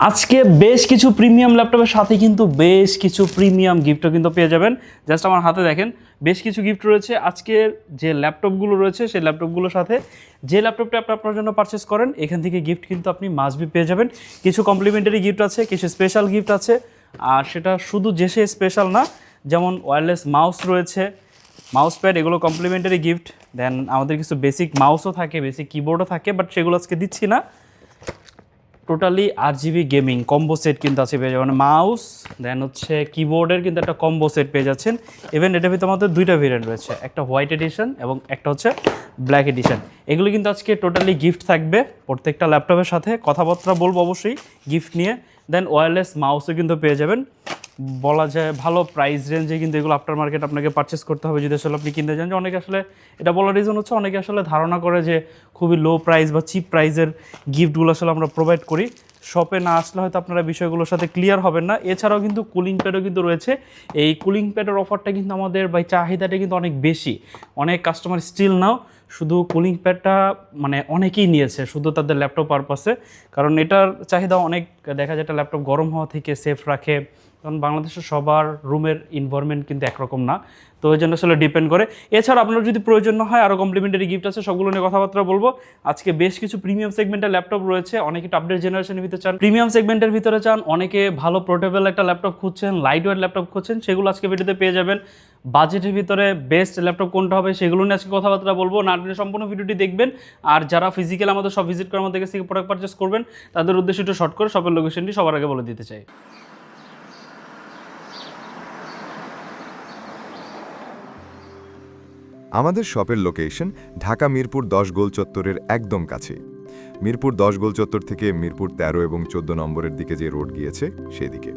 আজকে বেশ কিছু প্রিমিয়াম ল্যাপটপের সাথে কিন্তু বেশ কিছু প্রিমিয়াম গিফটও কিন্তু পেয়ে যাবেন। জাস্ট আমার হাতে দেখেন বেশ কিছু গিফট রয়েছে। আজকের যে ল্যাপটপগুলো রয়েছে সেই ল্যাপটপগুলোর সাথে যে ল্যাপটপটা আপনি আপনার জন্য পারচেস করেন এখান থেকে গিফট কিন্তু আপনি মাস্ট বি পেয়ে যাবেন। কিছু কমপ্লিমেন্টারি গিফট আছে, কিছু স্পেশাল গিফট আছে, আর সেটা শুধু যে সে স্পেশাল না, যেমন ওয়্যারলেস মাউস রয়েছে, মাউস প্যাড, এগুলো কমপ্লিমেন্টারি গিফট। দেন আমাদের কিছু বেসিক মাউসও থাকে, বেসিক কিবোর্ডও থাকে, বাট সেগুলো আজকে দিচ্ছি না। Totally RGB gaming combo set কিন্তু আছে পেয়ে যাবেন, মাউস দেন হচ্ছে কিবোর্ডের কিন্তু একটা কম্বো সেট পেয়ে যাচ্ছেন। ইভেন এটার ভিতরে আমাদের দুইটা ভেরিয়েন্ট রয়েছে, একটা হোয়াইট এডিশন এবং একটা হচ্ছে ব্ল্যাক এডিশন। এগুলো কিন্তু আজকে টোটালি গিফট থাকবে প্রত্যেকটা ল্যাপটপের সাথে। কথাবার্তা বলবো অবশ্যই গিফট নিয়ে। দেন ওয়্যারলেস মাউসও কিন্তু পেয়ে যাবেন, বলা যায় ভালো প্রাইস রেঞ্জে কিন্তু এগুলো আফটার মার্কেট আপনাকে পারচেস করতে হবে যদি আসলে আপনি কিনতে চান। যে অনেকে আসলে এটা বলার রিজন হচ্ছে অনেকে আসলে ধারণা করে যে খুবই লো প্রাইস বা চিপ প্রাইসের গিফটগুলো আসলে আমরা প্রোভাইড করি। শপে না আসলে হয়তো আপনারা বিষয়গুলোর সাথে ক্লিয়ার হবেন না। এছাড়াও কিন্তু কুলিং প্যাডও কিন্তু রয়েছে। এই কুলিং প্যাডের অফারটা কিন্তু আমাদের বা চাহিদাটা কিন্তু অনেক বেশি। অনেক কাস্টমার স্টিল নাও শুধু কুলিং প্যাডটা মানে অনেকেই নিয়েছে শুধু তাদের ল্যাপটপ পারপাসে, কারণ এটার চাহিদা অনেক। দেখা যায় একটা ল্যাপটপ গরম হওয়া থেকে সেফ রাখে, কারণ বাংলাদেশের সবার রুমের এনভায়রনমেন্ট কিন্তু একরকম না, তো ওই জন্য আসলে ডিপেন্ড করে। এছাড়া আপনার যদি প্রয়োজন হয় আরও কমপ্লিমেন্টারি গিফট আছে, সবগুলো নিয়ে কথাবার্তা বলবো। আজকে বেশ কিছু প্রিমিয়াম সেগমেন্টের ল্যাপটপ রয়েছে। অনেকে একটু আপডেট জেনারেশনের ভিতরে চান, প্রিমিয়াম সেগমেন্টের ভিতরে চান, অনেকে ভালো পোর্টেবল একটা ল্যাপটপ খুঁজছেন, লাইট ওয়েট ল্যাপটপ খুঁজছেন, সেগুলো আজকে ভিডিওতে পেয়ে যাবেন। বাজেটের ভিতরে বেস্ট ল্যাপটপ কোনটা হবে সেগুলো নিয়ে আজকে কথাবার্তা বলবো। না টেনে সম্পূর্ণ ভিডিওটি দেখবেন। আর যারা ফিজিক্যাল আমাদের সব ভিজিট করে আমাদের কাছ থেকে প্রোডাক্ট পারচেস করবেন তাদের উদ্দেশ্যে একটু শর্ট করে শপের লোকেশনটি সবার আগে বলে দিতে চাই। আমাদের শপের লোকেশন ঢাকা মিরপুর 10 গোল চত্বরের একদম কাছে। মিরপুর 10 গোল চত্বর থেকে মিরপুর 13 এবং 14 নম্বরের দিকে যে রোড গিয়েছে সেদিকে।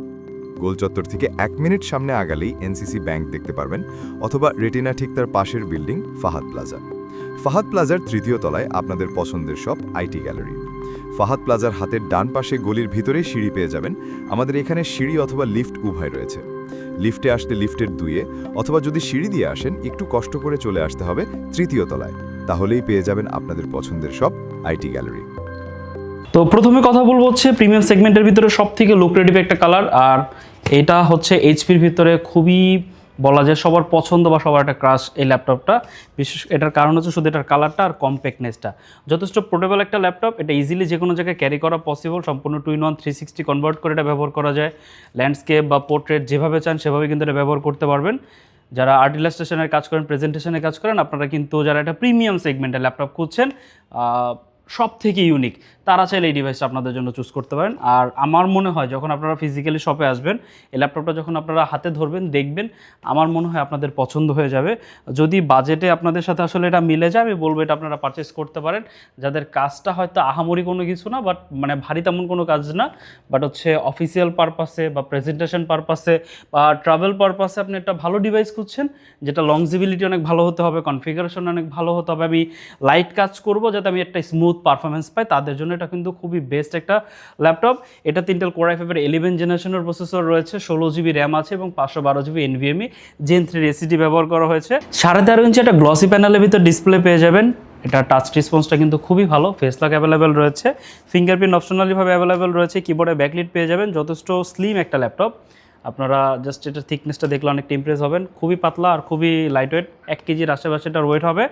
গোল চত্বর থেকে 1 মিনিট সামনে আগালেই এনসিসি ব্যাংক দেখতে পারবেন, অথবা রেটিনা ঠিক তার পাশের বিল্ডিং ফাহাদ প্লাজা। ফাহাদ প্লাজার তৃতীয় তলায় আপনাদের পছন্দের শপ আইটি গ্যালারি। ফাহাদ প্লাজার হাতের ডান পাশে গলির ভিতরেই সিঁড়ি পেয়ে যাবেন। আমাদের এখানে সিঁড়ি অথবা লিফট উভয় রয়েছে। লিফটে আসতে লিফটের 2-এ, অথবা যদি সিঁড়ি দিয়ে আসেন একটু কষ্ট করে চলে আসতে হবে তৃতীয় তলায়, তাহলেই পেয়ে যাবেন আপনাদের পছন্দের শপ আইটি গ্যালারি। তো প্রথমে কথা বলবো হচ্ছে প্রিমিয়াম সেগমেন্টের ভিতরে সব থেকে লুক্রেটিভ একটা কালার, আর এটা হচ্ছে এইচপির ভিতরে খুবই বলা যায় সবার পছন্দ বা সবার একটা ক্রাশ এই ল্যাপটপটা। বিশেষ এটার কারণ হচ্ছে শুধু এটার কালারটা আর কম্প্যাক্টনেসটা। যথেষ্ট পোর্টেবল একটা ল্যাপটপ, এটা ইজিলি যে কোনো জায়গায় ক্যারি করা পসিবল। সম্পূর্ণ 2-in-1 360 কনভার্ট করে এটা ব্যবহার করা যায়। ল্যান্ডস্কেপ বা পোর্ট্রেট যেভাবে চান সেভাবে কিন্তু এটা ব্যবহার করতে পারবেন। যারা আর্ট ইলাস্ট্রেশনের কাজ করেন, প্রেজেন্টেশনের কাজ করেন, আপনারা কিন্তু যারা একটা প্রিমিয়াম সেগমেন্টের ল্যাপটপ খুঁজছেন সব থেকে ইউনিক, তারা চাইলে এই ডিভাইসটা আপনাদের জন্য চুজ করতে পারেন। আর আমার মনে হয় যখন আপনারা ফিজিক্যালি শপে আসবেন এই ল্যাপটপটা যখন আপনারা হাতে ধরবেন দেখবেন, আমার মনে হয় আপনাদের পছন্দ হয়ে যাবে। যদি বাজেটে আপনাদের সাথে আসলে এটা মিলে যায় আমি বলবো এটা আপনারা পারচেস করতে পারেন। যাদের কাজটা হয়তো আহামরি কোনো কিছু না, বাট মানে ভারী তেমন কোনো কাজ না, বাট হচ্ছে অফিসিয়াল পারপাসে বা প্রেজেন্টেশন পারপাসে বা ট্রাভেল পারপাসে আপনি একটা ভালো ডিভাইস খুঁজছেন যেটা লংজিবিলিটি অনেক ভালো হতে হবে, কনফিগারেশন অনেক ভালো হতে হবে, আমি লাইট কাজ করব যাতে আমি একটা স্মুথ পারফরমেন্স পাই, তাদের জন্য এটা কিন্তু খুবই বেস্ট একটা ল্যাপটপ। এটা ইন্টেল কোর i5-এর 11 জেনারেশনের প্রসেসর রয়েছে, 16GB র্যাম আছে এবং 512GB NVMe Gen 3 SSD ব্যবহার করা হয়েছে। 13.5 ইঞ্চি একটা গ্লসি প্যানেলের ভিতর ডিসপ্লে পেয়ে যাবেন। এটা টাচ রেসপন্সটা কিন্তু খুবই ভালো, ফেস লক অ্যাভেলেবেল রয়েছে, ফিঙ্গারপ্রিন্ট অপশনালিভাবে অ্যাভেলেবেল রয়েছে, কিবোর্ডে ব্যাকলিট পেয়ে যাবেন। যথেষ্ট স্লিম একটা ল্যাপটপ, আপনারা জাস্ট এটার থিকনেসটা দেখলে অনেকটা ইমপ্রেস হবেন। খুবই পাতলা আর খুবই লাইট ওয়েট, 1 কেজির আশেপাশে এটার ওয়েট হবে।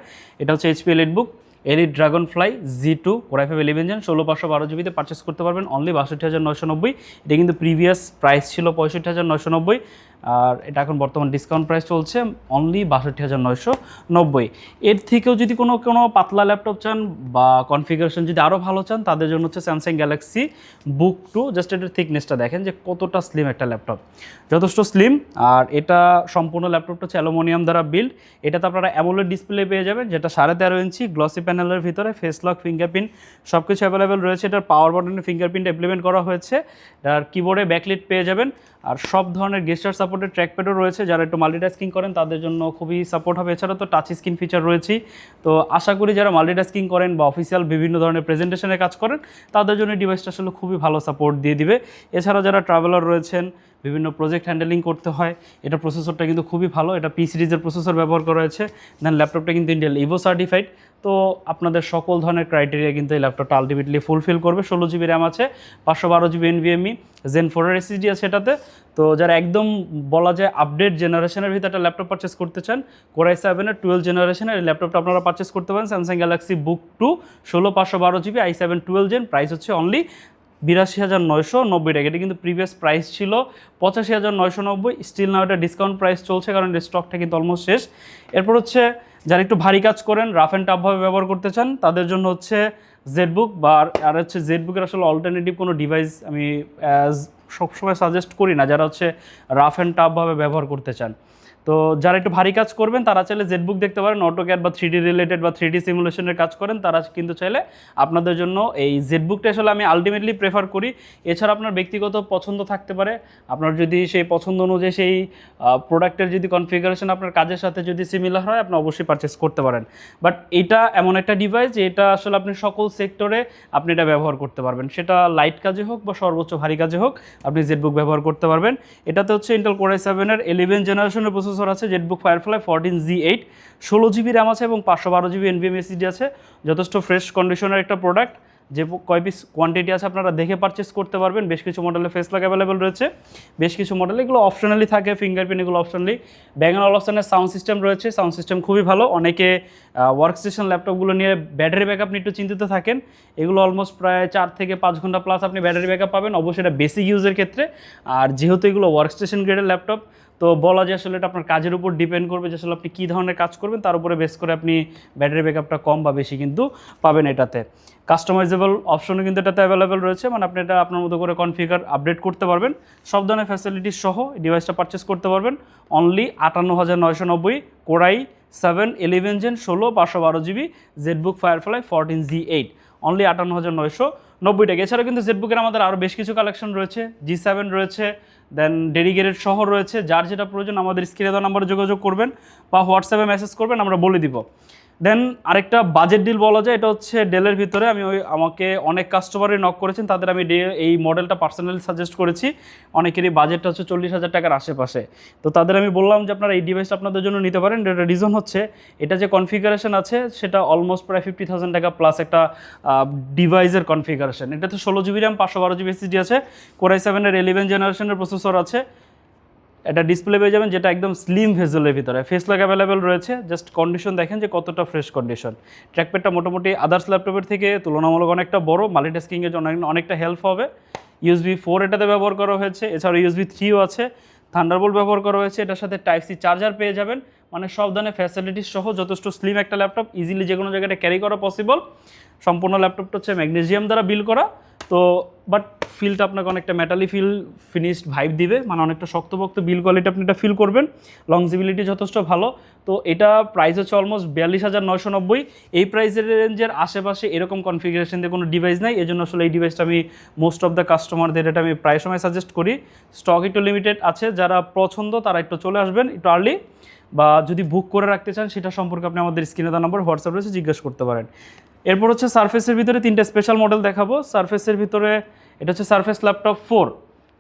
এটা হচ্ছে HP EliteBook Elite Dragonfly G2 core i5 11 gen 16/512GB purchase করতে পারবেন অনলি 62,990। এটা কিন্তু প্রিভিয়াস প্রাইস ছিল 65,990, আর এটা এখন বর্তমান ডিসকাউন্ট প্রাইস চলছে অনলি 62,990। এর থেকেও যদি কোনো পাতলা ল্যাপটপ চান বা কনফিগারেশন যদি আরও ভালো চান তাদের জন্য হচ্ছে স্যামসাং গ্যালাক্সি বুক 2। জাস্ট এটার থিকনেসটা দেখেন যে কতটা স্লিম একটা ল্যাপটপ, যথেষ্ট স্লিম। আর এটা সম্পূর্ণ ল্যাপটপটা হচ্ছে অ্যালুমিনিয়াম দ্বারা বিল্ড। এটাতে আপনারা অ্যামোলেড ডিসপ্লে পেয়ে যাবেন যেটা 13.5 ইঞ্চি, গ্লসি প্যানেলের ভিতরে ফেস লক, ফিঙ্গারপ্রিন্ট সব কিছু অ্যাভেলেবেল রয়েছে। এটার পাওয়ার বাটনে ফিঙ্গারপ্রিন্ট ইমপ্লিমেন্ট করা হয়েছে, আর কিবোর্ডে ব্যাকলিট পেয়ে যাবেন, আর সব ধরনের গেস্টার সাপোর্টেড ট্র্যাকপ্যাডও রয়েছে। যারা একটু মাল্টিটাস্কিং করেন তাদের জন্য খুবই সাপোর্ট হবে। এছাড়া তো টাচ স্ক্রিন ফিচার রয়েছেই, তো আশা করি যারা মাল্টিটাস্কিং করেন বা অফিসিয়াল বিভিন্ন ধরনের প্রেজেন্টেশনের কাজ করেন তাদের জন্য ডিভাইসটা আসলে খুবই ভালো সাপোর্ট দিয়ে দিবে। এছাড়া যারা ট্রাভেলার রয়েছেন বিভিন্ন প্রজেক্ট হ্যান্ডেলিং করতে হয়। এটা প্রসেসরটা কিন্তু খুবই ভালো, এটা পি সিরিজের প্রসেসর ব্যবহার করা হয়েছে। দেন ল্যাপটপটা কিন্তু ইন্টেল ইভো সার্টিফাইড। তো আপনাদের সকল ধরনের ক্রাইটেরিয়া কিন্তু এই ল্যাপটপটা আলটিমেটলি ফুলফিল করবে। 16 জিবি র্যাম আছে, 512 জিবি NVMe, Zen 4 SSD আছে এটাতে। তো যারা একদম বলা যায় আপডেট জেনারেশনের ভিতরে একটা ল্যাপটপ পারচেস করতে চান, Core i7-এর 12 জেনারেশনের এই ল্যাপটপটা আপনারা পারচেস করতে পারেন Samsung Galaxy Book 2 16 512 GB i7 12 gen. Price হচ্ছে অনলি 82,990 টাকা। এটা কিন্তু প্রিভিয়াস প্রাইস ছিল 85,990। স্টিল নাও এটা ডিসকাউন্ট প্রাইস চলছে, কারণ এর স্টকটা কিন্তু অলমোস্ট শেষ। এরপর হচ্ছে যারা একটু ভারী কাজ করেন, রাফ অ্যান্ড টাফভাবে ব্যবহার করতে চান, তাদের জন্য হচ্ছে জেডবুক বা আর হচ্ছে জেডবুকের আসলে অল্টারনেটিভ কোনো ডিভাইস আমি সবসময় সাজেস্ট করি না যারা হচ্ছে রাফ অ্যান্ড টাফভাবে ব্যবহার করতে চান। তো যারা একটু ভারী কাজ করবেন তারা চাইলে জেডবুক দেখতে পারেন। অটোক্যাড বা 3D রিলেটেড বা 3D সিমুলেশনের কাজ করেন তারা কিন্তু চাইলে আপনাদের জন্য এই জেডবুকটা আসলে আমি আলটিমেটলি প্রেফার করি। এছাড়া আপনার ব্যক্তিগত পছন্দ থাকতে পারে, আপনার যদি সেই পছন্দ অনুযায়ী সেই প্রোডাক্টের যদি কনফিগারেশন আপনার কাজের সাথে যদি সিমিলার হয়, আপনি অবশ্যই পারচেস করতে পারেন। বাট এটা এমন একটা ডিভাইস যে এটা আসলে আপনি সকল সেক্টরে আপনি এটা ব্যবহার করতে পারবেন, সেটা লাইট কাজে হোক বা সর্বোচ্চ ভারী কাজে হোক, আপনি জেডবুক ব্যবহার করতে পারবেন। এটাতে হচ্ছে ইন্টেল Core i7-এর 11 জেনারেশনের প্রসেসর আছে, ZBook Firefly 14Z8, 16 GB RAM আছে এবং 512 জিবি NVMe SSD আছে। যথেষ্ট ফ্রেশ কন্ডিশনের একটা প্রোডাক্ট। যে কয় পিস কোয়ান্টিটি আছে আপনারা দেখে পারচেস করতে পারবেন। বেশ কিছু মডেলে ফেস লক অ্যাভেলেবেল রয়েছে, বেশ কিছু মডেলে এগুলো অপশনালি থাকে, ফিঙ্গারপ্রিন্ট এগুলো অপশনালি। Bang & Olufsen'ের সাউন্ড সিস্টেম রয়েছে, সাউন্ড সিস্টেম খুবই ভালো। অনেকে ওয়ার্কস্টেশন ল্যাপটপগুলো নিয়ে ব্যাটারি ব্যাকআপ নিয়ে একটু চিন্তিত থাকেন, এগুলো অলমোস্ট প্রায় 4 থেকে 5 ঘন্টা প্লাস আপনি ব্যাটারি ব্যাকআপ পাবেন, অবশ্যই এটা বেসিক ইউজের ক্ষেত্রে। আর যেহেতু এগুলো ওয়ার্কস্টেশন গ্রেডের ল্যাপটপ, তো বলা যায় আসলে এটা আপনার কাজের উপর ডিপেন্ড করবে যে আসলে আপনি কী ধরনের কাজ করবেন, তার উপরে বেস করে আপনি ব্যাটারি ব্যাকআপটা কম বা বেশি কিন্তু পাবেন এটাতে। কাস্টমাইজেবল অপশনও কিন্তু এটাতে অ্যাভেলেবেল রয়েছে, মানে আপনি এটা আপনার মতো করে কনফিগার আপডেট করতে পারবেন। সব ধরনের ফ্যাসিলিটিস সহ ডিভাইসটা পারচেস করতে পারবেন only 58,990। Core i7 11 gen 16 512 GB ZBook Firefly 14Z8 only 58,990 টাকা। এছাড়া কিন্তু জেডবুকের আমাদের আরও বেশ কিছু কালেকশন রয়েছে, G7 রয়েছে, দেন ডেডিকেটেড শহ রয়েছে। যার যেটা প্রয়োজন আমাদের স্ক্রিনে দেওয়া নাম্বারে যোগাযোগ করবেন বা হোয়াটসঅ্যাপে মেসেজ করবেন, আমরা বলে দিব। দেন আরেকটা বাজেট ডিল বলা যায়, এটা হচ্ছে ডেলের ভিতরে। আমাকে অনেক কাস্টমারই নক করেছেন, তাদের আমি এই মডেলটা পার্সোনালি সাজেস্ট করেছি। অনেকেরই বাজেটটা হচ্ছে 40,000 টাকার আশেপাশে। তো তাদের আমি বললাম যে আপনারা এই ডিভাইসটা আপনাদের জন্য নিতে পারেন। এটার রিজন হচ্ছে এটা যে কনফিগারেশন আছে সেটা অলমোস্ট প্রায় 50,000 টাকা প্লাস একটা ডিভাইসের কনফিগারেশন। এটাতে 16 জিবি র্যাম 512 জিবি SSD আছে, Core i7-এর 11 জেনারেশনের প্রসেসর আছে। এটা ডিসপ্লে পেয়ে যাবেন যেটা একদম স্লিম ভেজেলের ভিতরে, ফেস লক অ্যাভেলেবেল রয়েছে। জাস্ট কন্ডিশন দেখেন যে কতটা ফ্রেশ কন্ডিশন। ট্র্যাকপ্যাডটা মোটামুটি আদার্স ল্যাপটপের থেকে তুলনামূলক অনেকটা বড়, মাল্টিটাস্কিংয়ের জন্য অনেকটা হেল্প হবে। USB 4 এটাতে ব্যবহার করা হয়েছে, এছাড়া USB 3ও আছে, থান্ডারবোল্ট ব্যবহার করা হয়েছে। এটার সাথে Type-C চার্জার পেয়ে যাবেন, মানে সব ধরনের ফ্যাসিলিটিস সহ যথেষ্ট স্লিম একটা ল্যাপটপ, ইজিলি যে কোনো জায়গায় ক্যারি করা পসিবল। সম্পূর্ণ ল্যাপটপটা হচ্ছে ম্যাগনেসিয়াম দ্বারা বিল্ড করা, তো বাট ফিলটা আপনাকে অনেকটা মেটালি ফিনিশড ভাইব দিবে, মানে অনেকটা শক্তপোক্ত বিল কোয়ালিটি আপনি এটা ফিল করবেন। লংজিবিলিটি যথেষ্ট ভালো। তো এটা প্রাইস হচ্ছে অলমোস্ট 42,990। এই প্রাইসের রেঞ্জের আশেপাশে এরকম কনফিগারেশন দিয়ে কোনো ডিভাইস নাই, এই জন্য আসলে এই ডিভাইসটা আমি মোস্ট অফ দ্য কাস্টমারদের এটা আমি প্রায় সময় সাজেস্ট করি। স্টক একটু লিমিটেড আছে, যারা পছন্দ তারা একটু চলে আসবেন একটু আর্লি, বা যদি বুক করে রাখতে চান সেটা সম্পর্কে আপনি আমাদের স্ক্রিনে দেওয়া নম্বর হোয়াটসঅ্যাপ রয়েছে, জিজ্ঞেস করতে পারেন। এরপর হচ্ছে সারফেসের ভিতরে 3টে স্পেশাল মডেল দেখাবো। সারফেসের ভিতরে এটা হচ্ছে surface laptop 4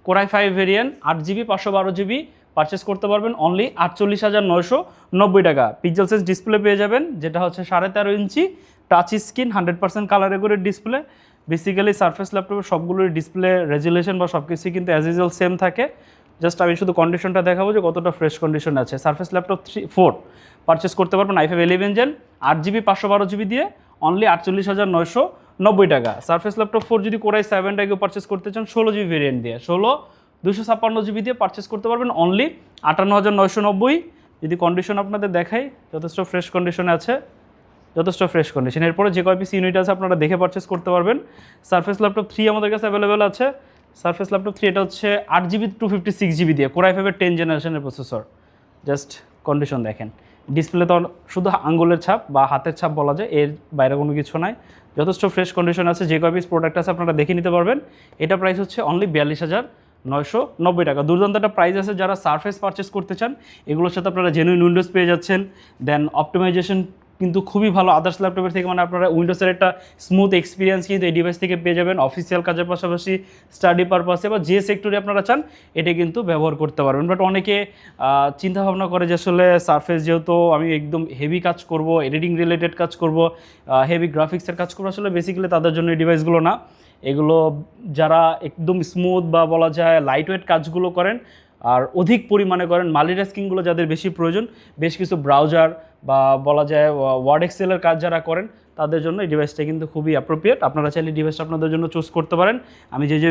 Core i5 variant 8 GB 512 GB purchase করতে পারবেন অনলি 48,990 টাকা। পিক্সেল সাইজ ডিসপ্লে পেয়ে যাবেন, যেটা হচ্ছে 13.5 ইঞ্চি touch screen, 100% colour recorded display. Basically surface ল্যাপটপের সবগুলোর ডিসপ্লে রেজুলেশন বা সব কিছুই কিন্তু অ্যাজ ইউজুয়াল সেম থাকে। জাস্ট আমি শুধু কন্ডিশনটা দেখাবো যে কতটা ফ্রেশ কন্ডিশন আছে। সারফেস ল্যাপটপ 4 পারচেস করতে পারবেন i5 11 জেন 8 জিবি 512 জিবি দিয়ে অনলি 48,990 টাকা। সারফেস ল্যাপটপ 4 যদি Core i7টাকে পারচেস করতে চান 16 জিবি ভেরিয়েন্ট দিয়ে 256 জিবি দিয়ে পারচেস করতে পারবেন অনলি 58,990। যদি কন্ডিশন আপনাদের দেখাই, যথেষ্ট ফ্রেশ কন্ডিশনে আছে, যথেষ্ট ফ্রেশ কন্ডিশন। এরপরে যে কয় পিস ইউনিট আছে আপনারা দেখে পারচেস করতে পারবেন। সারফেস ল্যাপটপ 3 আমাদের কাছে অ্যাভেলেবেল আছে। সারফেস ল্যাপটপ 3 এটা হচ্ছে 8 জিবি 256 জিবি দিয়ে Core i5-এর 10 জেনারেশনের প্রসেসর। জাস্ট কন্ডিশন দেখেন, ডিসপ্লে তো শুধু আঙ্গুলের ছাপ বা হাতের ছাপ বলা যায়, এর বাইরে কোনো কিছু নাই। যথেষ্ট ফ্রেশ কন্ডিশন আছে, যে কয় পিস প্রোডাক্ট আছে আপনারা দেখে নিতে পারবেন। এটা প্রাইস হচ্ছে অনলি 42,990 টাকা। দুর্দান্ত একটা প্রাইস আছে। যারা সারফেস পারচেস করতে চান এগুলোর সাথে আপনারা জেনুইন উইন্ডোজ পেয়ে যাচ্ছেন, দেন অপটিমাইজেশন কিন্তু খুবই ভালো আদার্স ল্যাপটপের থেকে, মানে আপনারা উইন্ডোজের একটা স্মুথ এক্সপিরিয়েন্স কিন্তু এই ডিভাইস থেকে পেয়ে যাবেন। অফিসিয়াল কাজের পাশাপাশি স্টাডি পারপাসে বা যে সেক্টরে আপনারা চান এটা কিন্তু ব্যবহার করতে পারবেন। বাট অনেকে চিন্তাভাবনা করে যে আসলে সারফেস যেহেতু আমি একদম হেভি কাজ করব, এডিটিং রিলেটেড কাজ করব, হেভি গ্রাফিক্সের কাজ করবো, আসলে বেসিক্যালি তাদের জন্য এই ডিভাইসগুলো না। এগুলো যারা একদম স্মুথ বা বলা যায় লাইট ওয়েট কাজগুলো করেন আর অধিক পরিমাণে করেন, মাল্টিটাস্কিংগুলো যাদের বেশি প্রয়োজন, বেশ কিছু ব্রাউজার বা বলা যায় ওয়ার্ড এক্সেলের কাজ যারা করেন তাদের জন্য এই ডিভাইসটা কিন্তু খুবই অ্যাপ্রোপ্রিয়েট। আপনারা চাইলে ডিভাইসটা আপনাদের জন্য চুজ করতে পারেন। আমি যে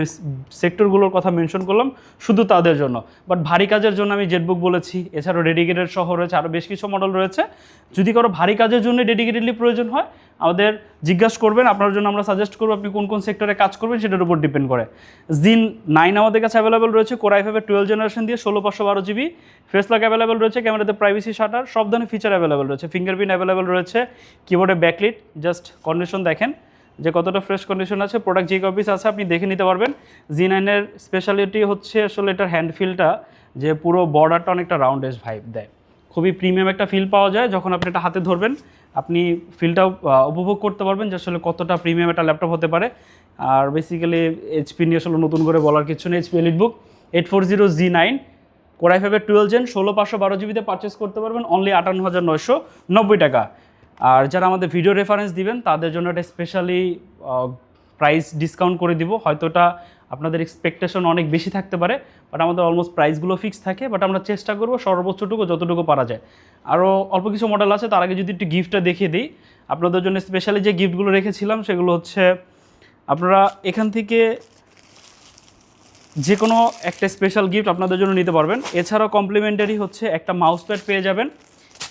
সেক্টরগুলোর কথা মেনশন করলাম শুধু তাদের জন্য। বাট ভারী কাজের জন্য আমি জেটবুক বলেছি, এছাড়াও ডেডিকেটেড সহ রয়েছে, আরও বেশ কিছু মডেল রয়েছে। যদি কারো ভারী কাজের জন্য ডেডিকেটেডলি প্রয়োজন হয় আমাদের জিজ্ঞাসা করবেন, আপনার জন্য আমরা সাজেস্ট করবো আপনি কোন কোন সেক্টরে কাজ করবেন সেটার উপর ডিপেন্ড করে। জিন 9 আমাদের কাছে অ্যাভেলেবেল রয়েছে, Core i5-এর 12 জেনারেশন দিয়ে 16/512 GB, ফেস লক অ্যাভেলেবেল রয়েছে, ক্যামেরাতে প্রাইভেসি শাটার, সব ধরনের ফিচার অ্যাভেলেবেল রয়েছে, ফিঙ্গারপ্রিন্ট অ্যাভেলেবেল রয়েছে, কিবোর্ডে ব্যাকলিট। জাস্ট কন্ডিশন দেখেন যে কতটা ফ্রেশ কন্ডিশন আছে, প্রোডাক্ট যে কপিস আছে আপনি দেখে নিতে পারবেন। জি9-এর স্পেশালিটি হচ্ছে আসলে এটার হ্যান্ডফিলটা, যে পুরো বর্ডারটা অনেকটা রাউন্ড এজ ভাইব দেয়, খুবই প্রিমিয়াম একটা ফিল পাওয়া যায়। যখন আপনি এটা হাতে ধরবেন আপনি ফিলটাও উপভোগ করতে পারবেন যে আসলে কতটা প্রিমিয়াম একটা ল্যাপটপ হতে পারে। আর বেসিক্যালি এইচপি নিয়ে আসলে নতুন করে বলার কিছু নেই। এইচপি এলিটবুক 840 G9 Core i5-এর 12 জেন 16/512 GBতে পারচেস করতে পারবেন অনলি 58,990 টাকা। আর যারা আমাদের ভিডিও রেফারেন্স দিবেন তাদের জন্য একটা স্পেশালি প্রাইস ডিসকাউন্ট করে দিব। হয়তো এটা আপনাদের এক্সপেকটেশন অনেক বেশি থাকতে পারে, বাট আমাদের অলমোস্ট প্রাইসগুলো ফিক্স থাকে, বাট আমরা চেষ্টা করবো সর্বোচ্চটুকু যতটুকু পারা যায়। আরও অল্প কিছু মডেল আছে, তার আগে যদি একটু গিফটটা দেখিয়ে দিই আপনাদের জন্য। স্পেশালি যে গিফটগুলো রেখেছিলাম সেগুলো হচ্ছে আপনারা এখান থেকে যে কোনো একটা স্পেশাল গিফট আপনাদের জন্য নিতে পারবেন। এছাড়াও কমপ্লিমেন্টারি হচ্ছে একটা মাউস প্যাড পেয়ে যাবেন,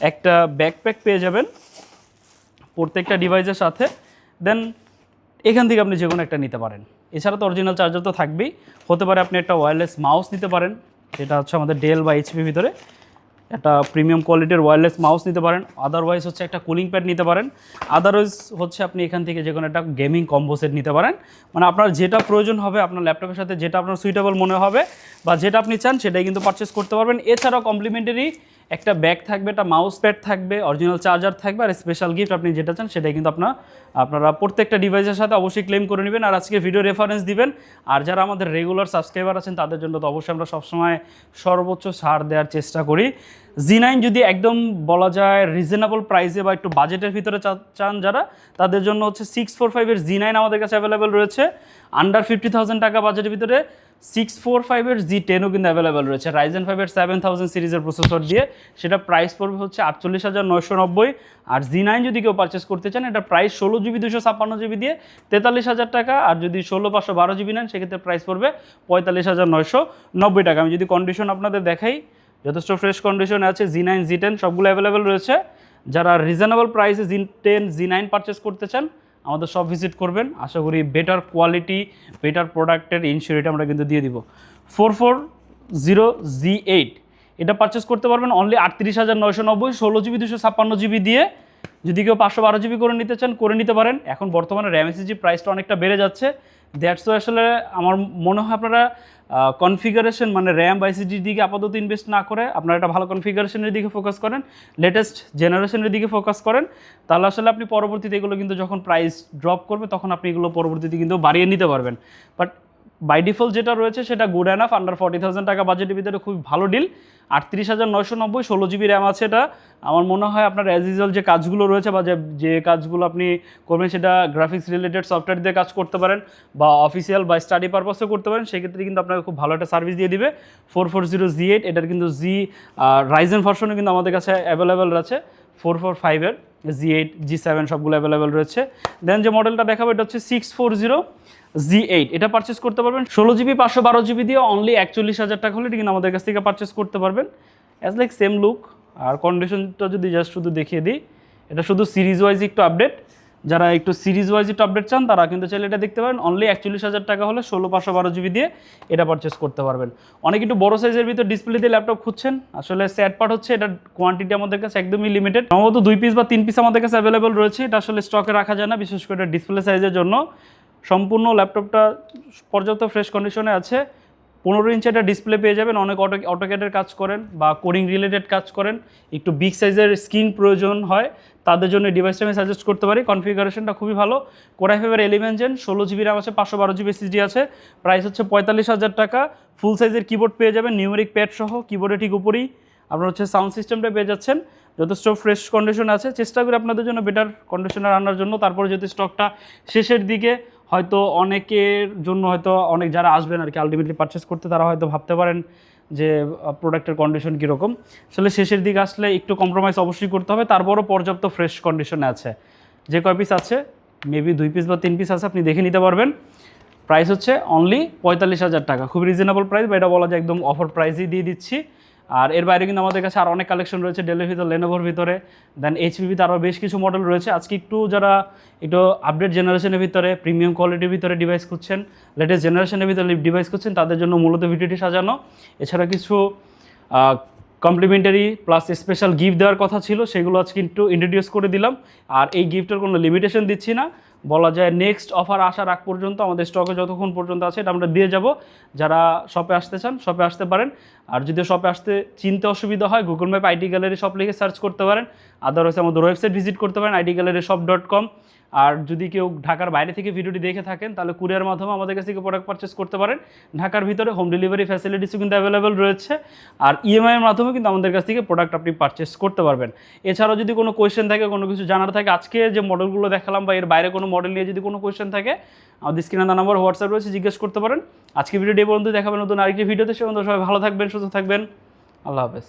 একটা ব্যাকপ্যাক পেয়ে যাবেন প্রত্যেকটা ডিভাইসের সাথে। দেন এখান থেকে আপনি যে কোনো একটা নিতে পারেন। এছাড়া তো অরিজিনাল চার্জার তো থাকবেই, হতে পারে আপনি একটা ওয়্যারলেস মাউস নিতে পারেন, যেটা হচ্ছে আমাদের ডেল বা এইচপি ভিতরে একটা প্রিমিয়াম কোয়ালিটির ওয়্যারলেস মাউস নিতে পারেন। আদারওয়াইজ হচ্ছে একটা কুলিং প্যাড নিতে পারেন। আদারওয়াইজ হচ্ছে আপনি এখান থেকে যে কোনো একটা গেমিং কম্বো সেট নিতে পারেন। মানে আপনার যেটা প্রয়োজন হবে, আপনার ল্যাপটপের সাথে যেটা আপনার সুইটেবল মনে হবে বা যেটা আপনি চান সেটাই কিন্তু পারচেস করতে পারবেন। এছাড়াও কমপ্লিমেন্টারি একটা ব্যাগ থাকবে, একটা মাউস প্যাড থাকবে, অরিজিনাল চার্জার থাকবে, আর স্পেশাল গিফট আপনি যেটা চান সেটাই কিন্তু আপনারা প্রত্যেকটা ডিভাইসের সাথে অবশ্যই ক্লেম করে নেবেন। আর আজকে ভিডিও রেফারেন্স দিবেন। আর যারা আমাদের রেগুলার সাবস্ক্রাইবার আছেন তাদের জন্য তো অবশ্যই আমরা সবসময় সর্বোচ্চ ছাড় দেওয়ার চেষ্টা করি। জি9 যদি একদম বলা যায় রিজনেবল প্রাইসে বা একটু বাজেটের ভিতরে চান যারা, তাদের জন্য হচ্ছে 645-এর G9 আমাদের কাছে অ্যাভেলেবেল রয়েছে। আন্ডার 50,000 টাকা বাজেটের ভিতরে 645-এর G10ও কিন্তু অ্যাভেলেবেল রয়েছে, Ryzen 5-এর 7000 সিরিজের প্রসেসর দিয়ে। সেটা প্রাইস পড়বে হচ্ছে 48,990। আর G9 যদি কেউ পারচেস করতে চান, এটা প্রাইস 16GB 256 GB দিয়ে 43,000 টাকা। আর যদি 16/512 GB নেন সেক্ষেত্রে প্রাইস পড়বে 45,990 টাকা। আমি যদি কন্ডিশন আপনাদের দেখাই, যথেষ্ট ফ্রেশ কন্ডিশনে আছে। G9 G10 সবগুলো অ্যাভেলেবেল রয়েছে। যারা রিজনেবল প্রাইসে G10 G9 পারচেস করতে চান আমাদের সব ভিজিট করবেন। আশা করি বেটার কোয়ালিটি, বেটার প্রোডাক্টের ইনসিওরিটি আমরা কিন্তু দিয়ে দিব। 440 G8 এটা পারচেস করতে পারবেন অনলি 38,990, 16GB 256 GB দিয়ে। যদি কেউ 512 GB করে নিতে চান করে নিতে পারেন। এখন বর্তমানে র্যাম এসএসডি প্রাইসটা অনেকটা বেড়ে যাচ্ছে, দ্যাটস ওয়াই আসলে আমার মনে হয় আপনারা কনফিগারেশন মানে র্যাম বা এসএসডির দিকে আপাতত ইনভেস্ট না করে আপনারা একটা ভালো কনফিগারেশনের দিকে ফোকাস করেন, লেটেস্ট জেনারেশনের দিকে ফোকাস করেন। তাহলে আসলে আপনি পরবর্তীতে এগুলো কিন্তু যখন প্রাইস ড্রপ করবে তখন আপনি এগুলো পরবর্তীতে কিন্তু বাড়িয়ে নিতে পারবেন। বাট বাই ডিফল্ট যেটা রয়েছে সেটা গুড এনাফ, আন্ডার 40,000 টাকা বাজেটের ভিতরে খুব ভালো ডিল। 38,990, 16GB র্যাম আছে এটা। আমার মনে হয় আপনার অ্যাজ ইউজুয়াল যে কাজগুলো রয়েছে বা যে কাজগুলো আপনি করবেন সেটা গ্রাফিক্স রিলেটেড সফটওয়্যার দিয়ে কাজ করতে পারেন বা অফিসিয়াল বা স্টাডি পারপাসে করতে পারেন, সেক্ষেত্রে কিন্তু আপনাকে খুব ভালো একটা সার্ভিস দিয়ে দিবে। 440 G8 এটার কিন্তু রাইজেন ভার্সনও কিন্তু আমাদের কাছে অ্যাভেলেবেল আছে। 445-এর G8 G7 সবগুলো অ্যাভেলেবেল রয়েছে। দেন যে মডেলটা দেখাবো এটা হচ্ছে 640 G8 এটা পারচেস করতে পারবেন 16GB 512 GB দিয়ে অনলি 41,000 টাকা হলে এটা কিন্তু আমাদের কাছ থেকে পারচেস করতে পারবেন। অ্যাজ লাইক সেম লুক আর কন্ডিশনটা যদি জাস্ট শুধু দেখিয়ে দিই, এটা শুধু সিরিজ ওয়াইজ একটু আপডেট। যারা একটু সিরিজ ওয়াইজ একটু আপডেট চান তারা কিন্তু চাইলে এটা দেখতে পারেন। অনলি 41,000 টাকা হলে 16/512 GB দিয়ে এটা পারচেস করতে পারবেন। অনেক একটু বড় সাইজের ভিতর ডিসপ্লে দিয়ে ল্যাপটপ খুঁজছেন, আসলে স্যাড পার্ট হচ্ছে এটার কোয়ান্টিটি আমাদের কাছে একদমই লিমিটেড। সম্ভবত 2 পিস বা 3 পিস আমাদের কাছে অ্যাভেলেবল রয়েছে, এটা আসলে স্টকে রাখা যায় না, বিশেষ করে ডিসপ্লে সাইজের জন্য। সম্পূর্ণ ল্যাপটপটা পর্যাপ্ত ফ্রেশ কন্ডিশনে আছে। 15 ইঞ্চি একটা ডিসপ্লে পেয়ে যাবেন। অনেক অটোক্যাডের কাজ করেন বা কোডিং রিলেটেড কাজ করেন, একটু বিগ সাইজের স্ক্রিন প্রয়োজন হয়, তাদের জন্য ডিভাইসটা আমি সাজেস্ট করতে পারি। কনফিগারেশনটা খুবই ভালো। Core i5 11 gen, 16 GB RAM আছে, 512 জিবি SSD আছে। প্রাইস হচ্ছে 45,000 টাকা। ফুল সাইজের কিবোর্ড পেয়ে যাবেন, নিউমেরিক প্যাড সহ। কিবোর্ডে ঠিক উপরেই আপনার হচ্ছে সাউন্ড সিস্টেমটা পেয়ে যাচ্ছেন, যথেষ্ট ফ্রেশ কন্ডিশন আছে। চেষ্টা করি আপনাদের জন্য বেটার কন্ডিশনে আনার জন্য। তারপরে যদি স্টকটা শেষের দিকে হয়তো অনেকের জন্য হয়তো অনেক যারা আসবেন আর কি আলটিমেটলি পারচেস করতে, তারা হয়তো ভাবতে পারেন যে প্রোডাক্টের কন্ডিশন কীরকম। আসলে শেষের দিকে আসলে একটু কম্প্রোমাইজ অবশ্যই করতে হবে, তারপরও পর্যাপ্ত ফ্রেশ কন্ডিশনে আছে। যে কয় পিস আছে, মেবি 2 পিস বা 3 পিস আছে, আপনি দেখে নিতে পারবেন। প্রাইস হচ্ছে অনলি 45,000 টাকা। খুব রিজনেবল প্রাইস, বা এটা বলা যায় একদম অফার প্রাইসেই দিয়ে দিচ্ছি। আর এর বাইরে কিন্তু আমাদের কাছে আর অনেক কালেকশন রয়েছে, ডেলের ভিতরে, লেনোভোর ভিতরে, দেন এইচপিতে আরও বেশ কিছু মডেল রয়েছে। আজকে একটু যারা একটু আপডেট জেনারেশনের ভিতরে, প্রিমিয়াম কোয়ালিটির ভিতরে ডিভাইস খুঁজছেন, লেটেস্ট জেনারেশনের ভিতরে ডিভাইস খুঁজছেন, তাদের জন্য মূলত ভিডিওটি সাজানো। এছাড়া কিছু কমপ্লিমেন্টারি প্লাস স্পেশাল গিফট দেওয়ার কথা ছিল, সেগুলো আজকে একটু ইন্ট্রোডিউস করে দিলাম। আর এই গিফটের কোনো লিমিটেশন দিচ্ছি না, বলা যায় নেক্সট অফার আসার আগ পর্যন্ত, আমাদের স্টকে যতক্ষণ পর্যন্ত আছে এটা আমরা দিয়ে যাব। যারা শপে আসতে চান শপে আসতে পারেন। আর যদি শপে আসতে চিনতে অসুবিধা হয়, Google map IT gallery shop লিখে সার্চ করতে পারেন। আদারওয়াইজ আমাদের ওয়েবসাইট ভিজিট করতে পারেন itgalleryshop.com। আর যদি কেউ ঢাকার বাইরে থেকে ভিডিওটি দেখে থাকেন, তাহলে কুরিয়ার মাধ্যমে আমাদের কাছ থেকে প্রোডাক্ট পারচেস করতে পারেন। ঢাকার ভিতরে হোম ডেলিভারি ফ্যাসিলিটিসও কিন্তু অ্যাভেলেবেল রয়েছে। আর ইএমআই এর মাধ্যমে কিন্তু আমাদের কাছ থেকে প্রোডাক্ট আপনি পারচেস করতে পারবেন। এছাড়াও যদি কোনো কোয়েশ্চেন থাকে, কোনো কিছু জানার থাকে, আজকে যে মডেলগুলো দেখালাম বা এর বাইরে কোনো মডেল নিয়ে যদি কোনো কোয়েশ্চেন থাকে, আমাদের স্ক্রিনে দেওয়া নাম্বার হোয়াটসঅ্যাপ রয়েছে, জিজ্ঞেস করতে পারেন। আজকে ভিডিওটি এই পর্যন্ত, দেখাবেন নতুন আরেকটি ভিডিওতে। সে পর্যন্ত সবাই ভালো থাকবেন, সুস্থ থাকবেন। আল্লাহ হাফেজ।